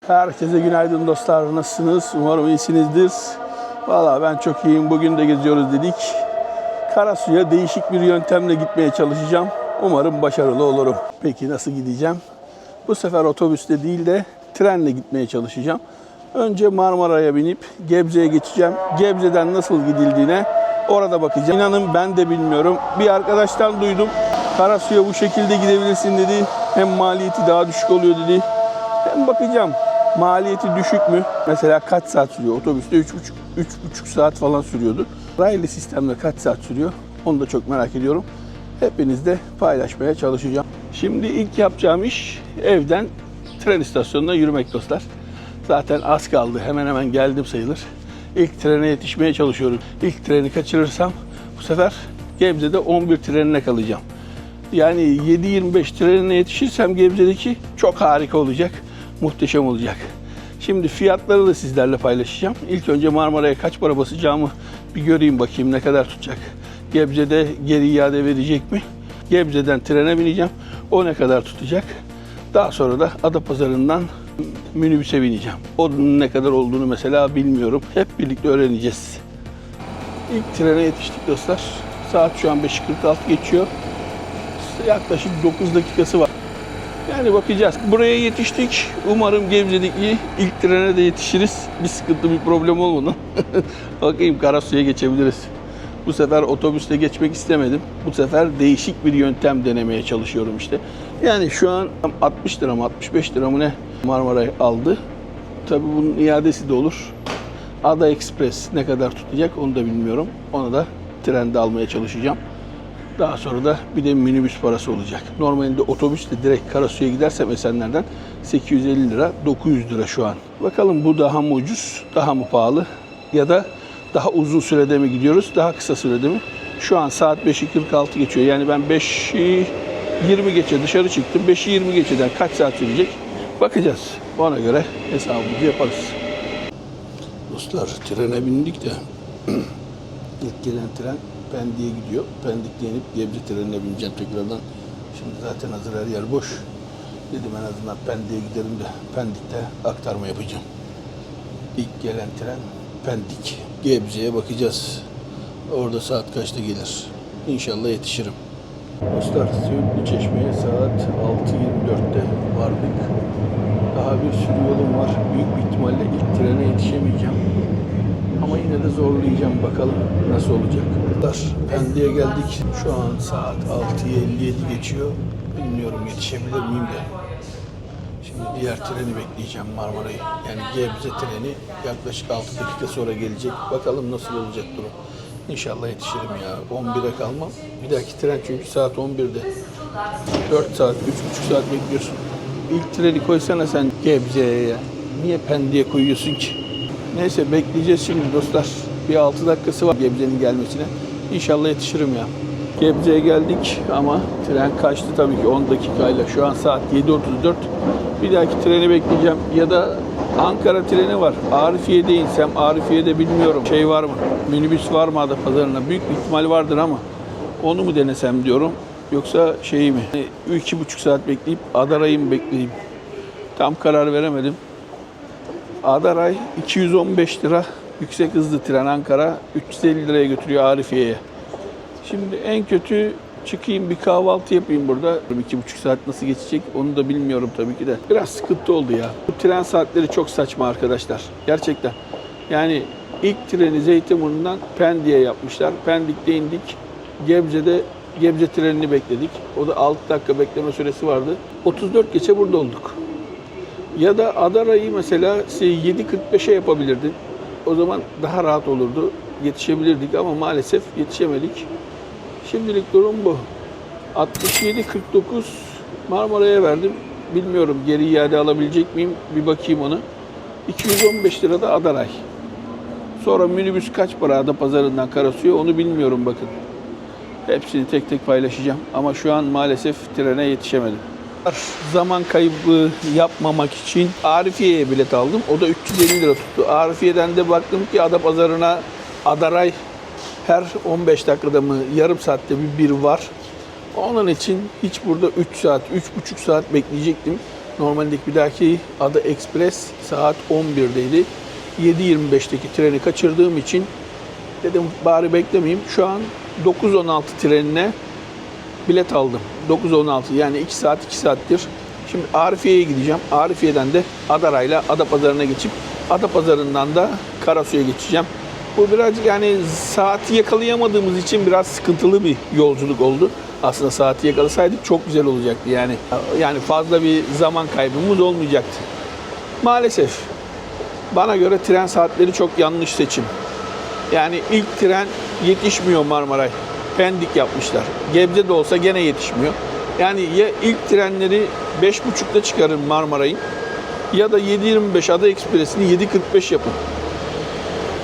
Herkese günaydın dostlar. Nasılsınız? Umarım iyisinizdir. Valla ben çok iyiyim. Bugün de geziyoruz dedik. Karasu'ya değişik bir yöntemle gitmeye çalışacağım. Umarım başarılı olurum. Peki nasıl gideceğim? Bu sefer otobüste değil de trenle gitmeye çalışacağım. Önce Marmara'ya binip Gebze'ye geçeceğim. Gebze'den nasıl gidildiğine orada bakacağım. İnanın ben de bilmiyorum. Bir arkadaştan duydum. Karasu'ya bu şekilde gidebilirsin dedi. Hem maliyeti daha düşük oluyor dedi. Hem bakacağım. Maliyeti düşük mü? Mesela kaç saat sürüyor? Otobüste 3,5 saat falan sürüyordu. Raylı sistemde kaç saat sürüyor? Onu da çok merak ediyorum. Hepinizle paylaşmaya çalışacağım. Şimdi ilk yapacağım iş evden tren istasyonuna yürümek dostlar. Zaten az kaldı. Hemen hemen geldim sayılır. İlk trene yetişmeye çalışıyorum. İlk treni kaçırırsam bu sefer Gebze'de 11 trenine kalacağım. Yani 7.25 trenine yetişirsem Gebze'deki çok harika olacak. Muhteşem olacak. Şimdi fiyatları da sizlerle paylaşacağım. İlk önce Marmara'ya kaç para basacağımı bir göreyim bakayım ne kadar tutacak. Gebze'de geri iade verecek mi? Gebze'den trene bineceğim. O ne kadar tutacak? Daha sonra da Adapazarı'ndan minibüse bineceğim. O ne kadar olduğunu mesela bilmiyorum. Hep birlikte öğreneceğiz. İlk trene yetiştik dostlar. Saat şu an 5:46 geçiyor. Yaklaşık 9 dakikası var. Yani bakacağız. Buraya yetiştik. Umarım Gebze'deki ilk trene de yetişiriz. Bir sıkıntı, bir problem olmadan. Bakayım Karasu'ya geçebiliriz. Bu sefer otobüste geçmek istemedim. Bu sefer değişik bir yöntem denemeye çalışıyorum işte. Yani şu an 60 lira mı 65 lira mı ne Marmara aldı. Tabii bunun iadesi de olur. Ada Express ne kadar tutacak onu da bilmiyorum. Onu da trende almaya çalışacağım. Daha sonra da bir de minibüs parası olacak. Normalde otobüsle direkt Karasu'ya gidersem Esenler'den 850 lira, 900 lira şu an. Bakalım bu daha mı ucuz, daha mı pahalı ya da daha uzun sürede mi gidiyoruz, daha kısa sürede mi? Şu an saat 5:46 geçiyor. Yani ben 5'i 20 geçe dışarı çıktım. 5'i 20 geçeden kaç saat sürecek? Bakacağız. Ona göre hesabımızı yaparız. Dostlar trene bindik de ilk gelen tren Pendik'e gidiyor. Pendik'te inip Gebze trenine bineceğim tekrardan. Şimdi zaten hazır her yer boş. Dedim en azından Pendik'e gidelim de Pendik'te aktarma yapacağım. İlk gelen tren Pendik. Gebze'ye bakacağız. Orada saat kaçta gelir? İnşallah yetişirim. Dostlar Söğütlü Çeşme'ye saat 6:24'te vardık. Daha bir sürü yolum var. Büyük bir ihtimalle ilk trene yetişemeyeceğim. Ama yine de zorlayacağım bakalım nasıl olacak. Pendik'e geldik. Şu an saat 6:57 geçiyor. Bilmiyorum yetişebilir miyim de. Şimdi diğer treni bekleyeceğim Marmara'yı. Yani Gebze treni yaklaşık 6 dakika sonra gelecek. Bakalım nasıl olacak durum. İnşallah yetişirim ya. 11'e kalmam. Bir dahaki tren çünkü saat 11'de. 4 saat, 3,5 saat bekliyorsun. İlk treni koysana sen Gebze'ye ya. Niye Pendik'e koyuyorsun ki? Neyse bekleyeceğiz şimdi dostlar. Bir 6 dakikası var Gebze'nin gelmesine. İnşallah yetişirim ya. Gebze'ye geldik ama tren kaçtı tabii ki 10 dakikayla. Şu an saat 7:34. Bir dahaki treni bekleyeceğim. Ya da Ankara treni var. Arifiye'de insem. Arifiye'de bilmiyorum. Şey var mı? Minibüs var mı Adapazarı'na? Büyük bir ihtimal vardır ama onu mu denesem diyorum. Yoksa şeyi mi? 2,5 saat bekleyip Adaray'ı mı bekleyeyim? Tam karar veremedim. Adaray 215 lira yüksek hızlı tren Ankara 350 liraya götürüyor Arifiye'ye. Şimdi en kötü çıkayım bir kahvaltı yapayım burada. 2,5 saat nasıl geçecek onu da bilmiyorum tabii ki de. Biraz sıkıntı oldu ya. Bu tren saatleri çok saçma arkadaşlar. Gerçekten. Yani ilk treni Zeytinburnu'ndan Pendik'e yapmışlar. Pendik'te indik. Gebze trenini bekledik. O da 6 dakika bekleme süresi vardı. 34 geçe burada olduk. Ya da Adara'yı mesela 7:45'e yapabilirdin. O zaman daha rahat olurdu. Yetişebilirdik ama maalesef yetişemedik. Şimdilik durum bu. 67,49 Marmara'ya verdim. Bilmiyorum geri iade alabilecek miyim? Bir bakayım ona. 215 lira da Adaray. Sonra minibüs kaç para Adapazarı'ndan Karasu'ya onu bilmiyorum bakın. Hepsini tek tek paylaşacağım. Ama şu an maalesef trene yetişemedim. Zaman kaybı yapmamak için Arifiye'ye bilet aldım. O da 350 lira tuttu. Arifiye'den de baktım ki Adapazarı'na Adaray her 15 dakikada mı yarım saatte bir var. Onun için hiç burada 3 saat, 3,5 saat bekleyecektim. Normalde bir dahaki Ada Express saat 11'deydi. 7.25'teki treni kaçırdığım için dedim bari beklemeyeyim. Şu an 9.16 trenine bilet aldım. 9.16 yani 2 saat 2 saattir. Şimdi Arifiye'ye gideceğim. Arifiye'den de Adara'yla Adapazarı'na geçip Adapazarı'ndan da Karasu'ya geçeceğim. Bu birazcık yani saati yakalayamadığımız için biraz sıkıntılı bir yolculuk oldu. Aslında saati yakalasaydık çok güzel olacaktı yani. Yani fazla bir zaman kaybımız olmayacaktı. Maalesef bana göre tren saatleri çok yanlış seçim. Yani ilk tren yetişmiyor Marmaray. Pendik yapmışlar. Gebze de olsa gene yetişmiyor. Yani ya ilk trenleri 5.30'da çıkarın Marmaray'ın ya da 7.25 Ada Ekspresi'ni 7.45 yapın.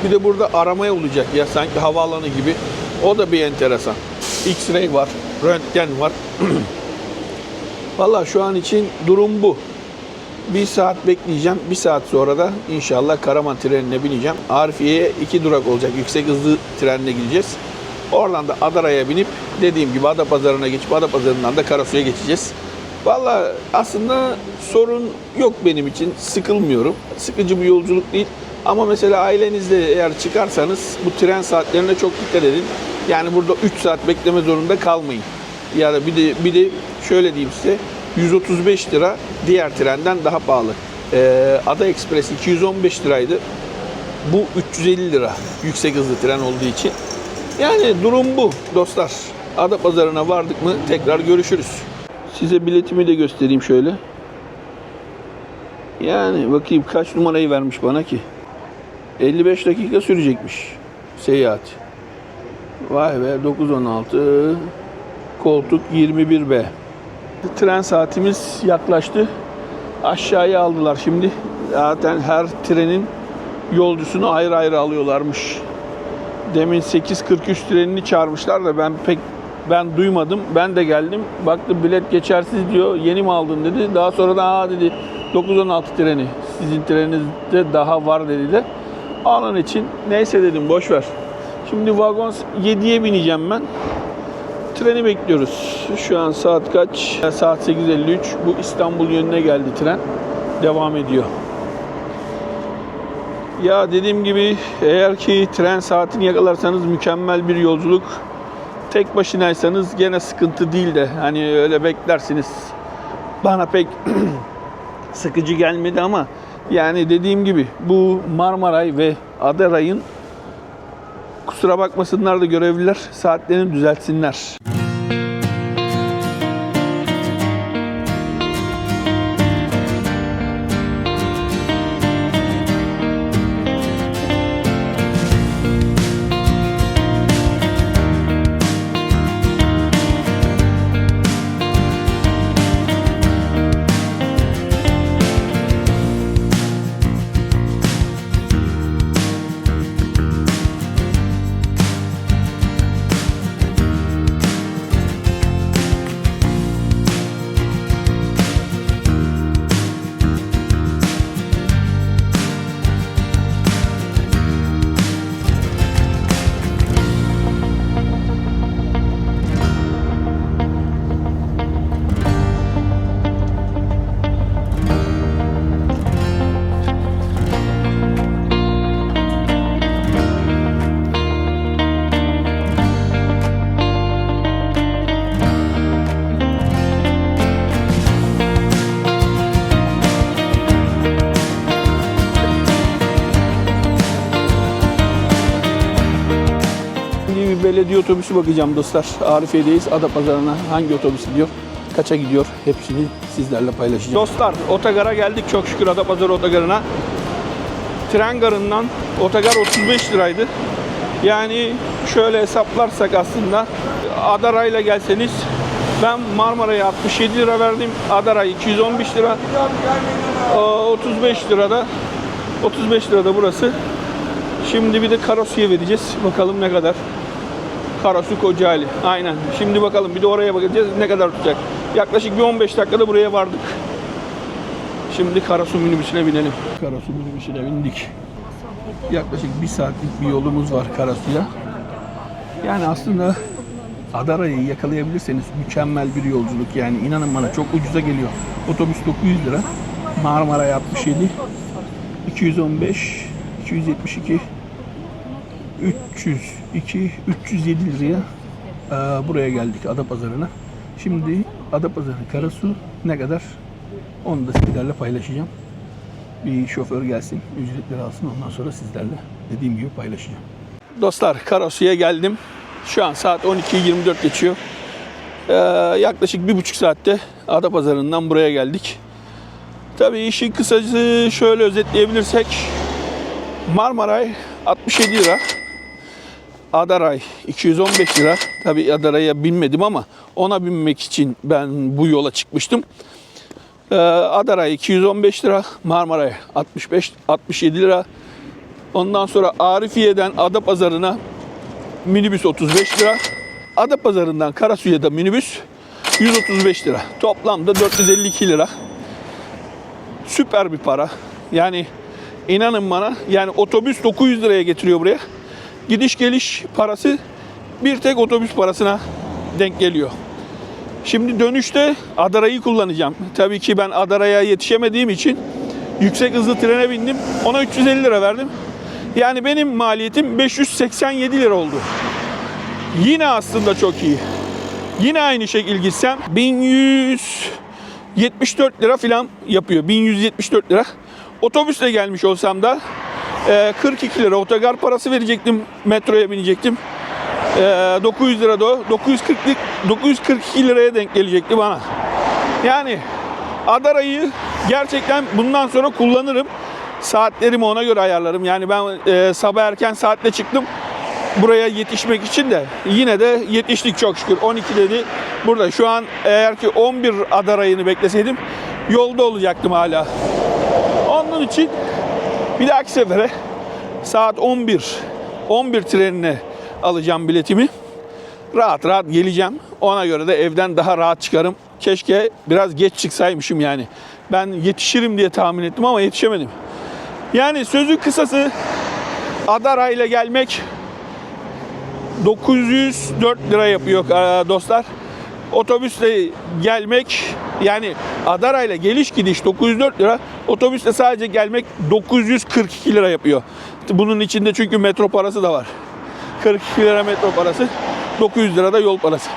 Bir de burada aramaya olacak ya sanki havaalanı gibi. O da bir enteresan. X-ray var, röntgen var. Vallahi şu an için durum bu. Bir saat bekleyeceğim. Bir saat sonra da inşallah Karaman trenine bineceğim. Arifiye'ye 2 durak olacak. Yüksek hızlı trenine gideceğiz. Oradan da Adara'ya binip dediğim gibi Adapazarı'na geçip Adapazarı'ndan da Karasu'ya geçeceğiz. Vallahi aslında sorun yok benim için. Sıkılmıyorum. Sıkıcı bir yolculuk değil. Ama mesela ailenizle eğer çıkarsanız bu tren saatlerine çok dikkat edin. Yani burada 3 saat bekleme zorunda kalmayın. Ya da bir de şöyle diyeyim size. 135 lira diğer trenden daha pahalı. Ada Express 215 liraydı. Bu 350 lira yüksek hızlı tren olduğu için. Yani durum bu dostlar. Adapazarı'na vardık mı tekrar görüşürüz. Size biletimi de göstereyim şöyle. Yani bakayım kaç numarayı vermiş bana ki. 55 dakika sürecekmiş seyahat. Vay be 9.16 koltuk 21B. Tren saatimiz yaklaştı. Aşağıya aldılar şimdi. Zaten her trenin yolcusunu ayrı ayrı alıyorlarmış. Demin 8.43 trenini çağırmışlar da ben duymadım. Ben de geldim. Baktım bilet geçersiz diyor. Yeni mi aldın dedi. Daha sonra da dedi 9.16 treni. Sizin treninizde daha var dediler. Alan için neyse dedim boş ver. Şimdi vagon 7'ye bineceğim ben. Treni bekliyoruz. Şu an saat kaç? Saat 8.53. Bu İstanbul yönüne geldi tren. Devam ediyor. Ya dediğim gibi eğer ki tren saatini yakalarsanız mükemmel bir yolculuk. Tek başınaysanız gene sıkıntı değil de hani öyle beklersiniz. Bana pek sıkıcı gelmedi ama yani dediğim gibi bu Marmaray ve Adaray'ın kusura bakmasınlar da görevliler saatlerini düzeltsinler. Belediye otobüsü bakacağım dostlar. Arifiye'deyiz. Adapazarı'na hangi otobüs gidiyor? Kaça gidiyor? Hepsini sizlerle paylaşacağım. Dostlar otogara geldik çok şükür Adapazarı otogarına. Tren garından otogar 35 liraydı. Yani şöyle hesaplarsak aslında Adara'yla gelseniz ben Marmara'ya 67 lira verdim. Adara 215 lira. 35 lirada burası. Şimdi bir de Karasu'ya vereceğiz. Bakalım ne kadar. Karasu Kocaeli. Aynen. Şimdi bakalım bir de oraya bakacağız ne kadar tutacak. Yaklaşık bir 15 dakikada buraya vardık. Şimdi Karasu minibüsüne binelim. Karasu minibüsüne bindik. Yaklaşık bir saatlik bir yolumuz var Karasu'ya. Yani aslında Adara'yı yakalayabilirseniz mükemmel bir yolculuk. Yani inanın bana çok ucuza geliyor. Otobüs 900 lira. Marmaray 67, 215, 272, 302, 307 liraya buraya geldik Adapazarı'na. Şimdi Adapazarı Karasu ne kadar onu da sizlerle paylaşacağım. Bir şoför gelsin, ücretleri alsın, ondan sonra sizlerle dediğim gibi paylaşacağım. Dostlar, Karasu'ya geldim. Şu an saat 12:24 geçiyor. Yaklaşık 1,5 saatte Adapazarı'ndan buraya geldik. Tabii işin kısacası şöyle özetleyebilirsek, Marmaray 67 lira, Adaray 215 lira. Tabii Adaray'a binmedim ama ona binmek için ben bu yola çıkmıştım. Adaray 215 lira, Marmaray 67 lira. Ondan sonra Arifiye'den Adapazarı'na minibüs 35 lira. Adapazarı'ndan Karasu'ya da minibüs 135 lira. Toplamda 452 lira. Süper bir para. Yani inanın bana, yani otobüs 900 liraya getiriyor buraya. Gidiş geliş parası bir tek otobüs parasına denk geliyor. Şimdi dönüşte Adara'yı kullanacağım. Tabii ki ben Adara'ya yetişemediğim için yüksek hızlı trene bindim. Ona 350 lira verdim. Yani benim maliyetim 587 lira oldu. Yine aslında çok iyi. Yine aynı şekilde gitsem 1174 lira falan yapıyor. 1174 lira. Otobüsle gelmiş olsam da 42 lira otogar parası verecektim. Metroya binecektim. 900 lira da o. 942 liraya denk gelecekti bana. Yani Adara'yı gerçekten bundan sonra kullanırım. Saatlerimi ona göre ayarlarım. Yani ben sabah erken saatte çıktım buraya yetişmek için de yine de yetiştik çok şükür. 12 dedi burada. Şu an eğer ki 11 Adara'yını bekleseydim yolda olacaktım hala. Onun için bir dahaki sefere saat 11 trenine alacağım biletimi. Rahat rahat geleceğim. Ona göre de evden daha rahat çıkarım. Keşke biraz geç çıksaymışım yani. Ben yetişirim diye tahmin ettim ama yetişemedim. Yani sözün kısası, Adara ile gelmek 904 lira yapıyor dostlar. Otobüsle gelmek, yani Adara ile geliş gidiş 904 lira. Otobüsle sadece gelmek 942 lira yapıyor. Bunun içinde çünkü metro parası da var. 42 lira metro parası, 900 lira da yol parası.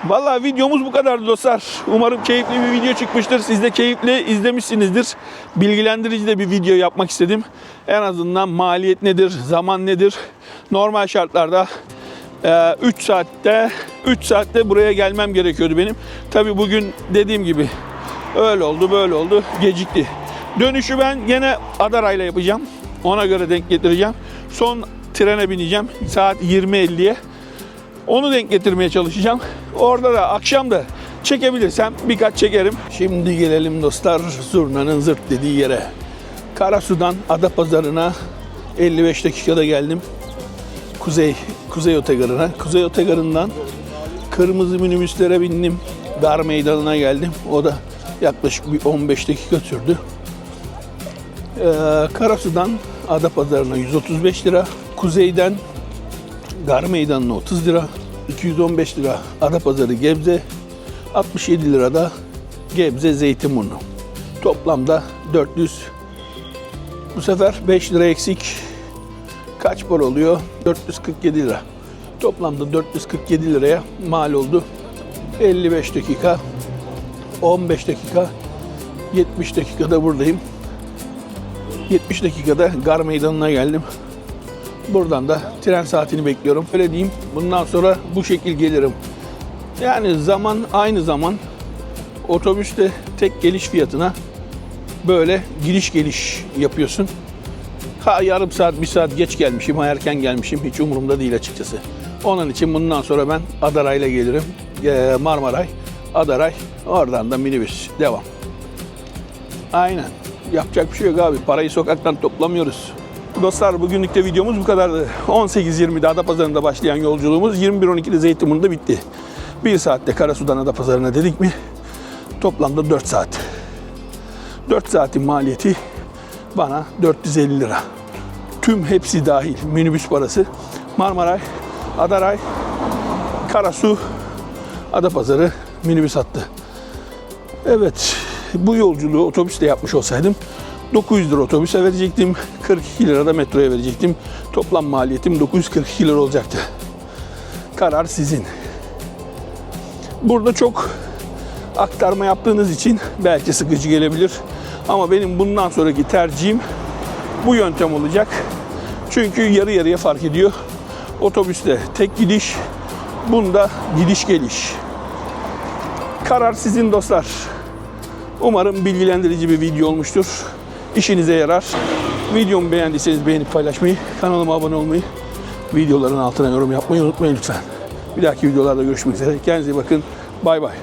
Vallahi videomuz bu kadardı dostlar. Umarım keyifli bir video çıkmıştır. Siz de keyifli izlemişsinizdir. Bilgilendirici de bir video yapmak istedim. En azından maliyet nedir, zaman nedir? Normal şartlarda 3 saatte buraya gelmem gerekiyordu benim. Tabii bugün dediğim gibi öyle oldu, böyle oldu, gecikti. Dönüşü ben gene Adara'yla yapacağım. Ona göre denk getireceğim. Son trene bineceğim saat 20:50'ye. Onu denk getirmeye çalışacağım. Orada da akşam da çekebilirsem birkaç çekerim. Şimdi gelelim dostlar zurnanın zırt dediği yere. Karasu'dan Adapazarı'na 55 dakikada geldim. Kuzey Otogarı'na. Kuzey Otogarı'ndan kırmızı minibüslere bindim. Dar Meydanı'na geldim. O da yaklaşık bir 15 dakika sürdü. Karasu'dan Adapazarı'na 135 lira. Kuzeyden Gar Meydanı'na 30 lira, 215 lira Adapazarı Gebze, 67 lira da Gebze Zeytinburnu. Toplamda 400. Bu sefer 5 lira eksik. Kaç para oluyor? 447 lira. Toplamda 447 liraya mal oldu. 55 dakika, 15 dakika, 70 dakikada buradayım. 70 dakikada Gar Meydanı'na geldim. Buradan da tren saatini bekliyorum. Öyle diyeyim. Bundan sonra bu şekil gelirim. Yani zaman aynı zaman. Otobüste tek geliş fiyatına böyle gidiş geliş yapıyorsun. Ha yarım saat, bir saat geç gelmişim, ha erken gelmişim. Hiç umurumda değil açıkçası. Onun için bundan sonra ben Adara'yla gelirim. Marmaray, Adaray. Oradan da minibüs. Devam. Aynen. Yapacak bir şey yok abi. Parayı sokaktan toplamıyoruz. Dostlar bugünlük de videomuz bu kadardı. 18:20'de Adapazarı'nda başlayan yolculuğumuz 21:12'de Zeytinburnu'da bitti. 1 saatte Karasu'dan Adapazarı'na dedik mi toplamda 4 saat. 4 saatin maliyeti bana 450 lira. Tüm hepsi dahil minibüs parası. Marmaray, Adaray, Karasu Adapazarı minibüs hattı. Evet, bu yolculuğu otobüsle yapmış olsaydım 900 lira otobüse verecektim, 42 lira da metroya verecektim. Toplam maliyetim 942 lira olacaktı. Karar sizin. Burada çok aktarma yaptığınız için belki sıkıcı gelebilir. Ama benim bundan sonraki tercihim bu yöntem olacak. Çünkü yarı yarıya fark ediyor. Otobüste tek gidiş, bunda gidiş geliş. Karar sizin dostlar. Umarım bilgilendirici bir video olmuştur. İşinize yarar. Videomu beğendiyseniz beğenip paylaşmayı, kanalıma abone olmayı, videoların altına yorum yapmayı unutmayın lütfen. Bir dahaki videolarda görüşmek üzere. Kendinize iyi bakın. Bay bay.